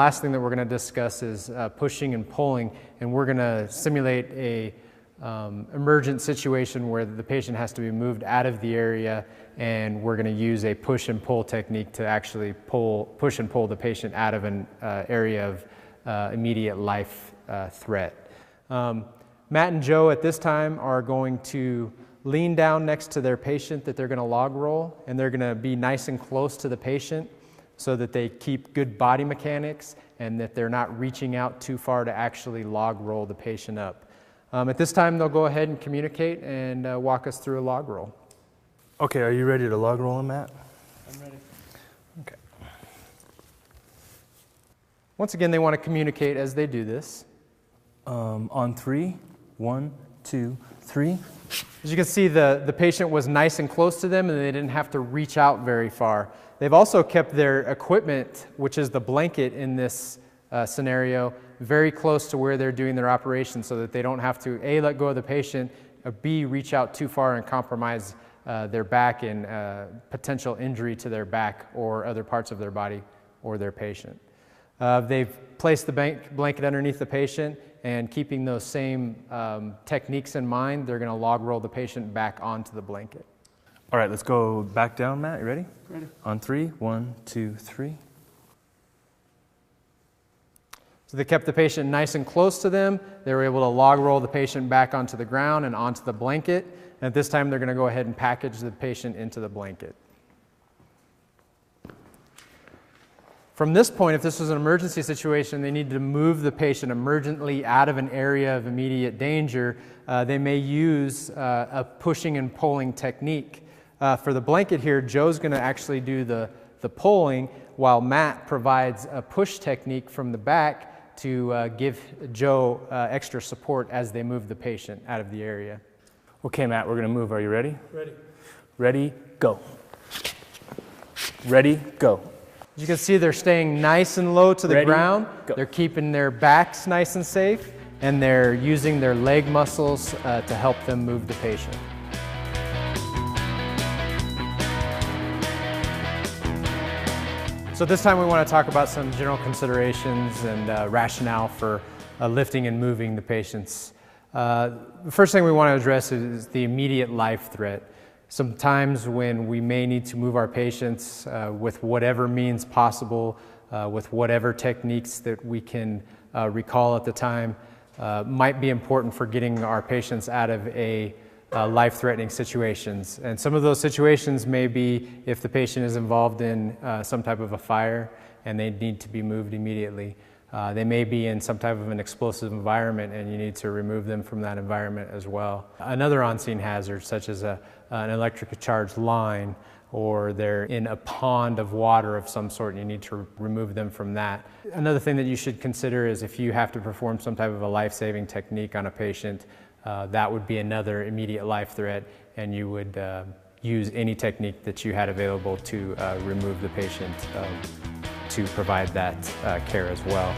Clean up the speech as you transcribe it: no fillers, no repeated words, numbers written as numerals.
Last thing that we're going to discuss is pushing and pulling, and we're going to simulate a emergent situation where the patient has to be moved out of the area, and we're going to use a push and pull technique to actually push and pull the patient out of an area of immediate life threat. Matt and Joe at this time are going to lean down next to their patient that they're going to log roll, and they're going to be nice and close to the patient so that they keep good body mechanics and that they're not reaching out too far to actually log roll the patient up. At this time, they'll go ahead and communicate and walk us through a log roll. Okay, are you ready to log roll him, Matt? I'm ready. Okay. Once again, they want to communicate as they do this. On 3, 1, 2, 3. As you can see, the patient was nice and close to them and they didn't have to reach out very far. They've also kept their equipment, which is the blanket in this scenario, very close to where they're doing their operation so that they don't have to A, let go of the patient, or B, reach out too far and compromise their back and potential injury to their back or other parts of their body or their patient. They've placed the blanket underneath the patient, and keeping those same techniques in mind, they're going to log roll the patient back onto the blanket. All right, let's go back down, Matt. You ready? Ready. On 3, 1, 2, 3. So they kept the patient nice and close to them. They were able to log roll the patient back onto the ground and onto the blanket. And at this time, they're going to go ahead and package the patient into the blanket. From this point, if this was an emergency situation, they need to move the patient emergently out of an area of immediate danger. They may use a pushing and pulling technique. For the blanket here, Joe's going to actually do the pulling, while Matt provides a push technique from the back to give Joe extra support as they move the patient out of the area. Okay, Matt, we're going to move. Are you ready? Ready. Ready, go. Ready, go. As you can see, they're staying nice and low to the Ready, ground. go. They're keeping their backs nice and safe, and they're using their leg muscles to help them move the patient. So this time we want to talk about some general considerations and rationale for lifting and moving the patients. The first thing we want to address is the immediate life threat. Sometimes when we may need to move our patients with whatever means possible, with whatever techniques that we can recall at the time, might be important for getting our patients out of a life-threatening situations. And some of those situations may be if the patient is involved in some type of a fire and they need to be moved immediately. They may be in some type of an explosive environment and you need to remove them from that environment as well. Another on-scene hazard, such as an electrically charged line, or they're in a pond of water of some sort and you need to remove them from that. Another thing that you should consider is if you have to perform some type of a life-saving technique on a patient, that would be another immediate life threat, and you would use any technique that you had available to remove the patient to provide that care as well.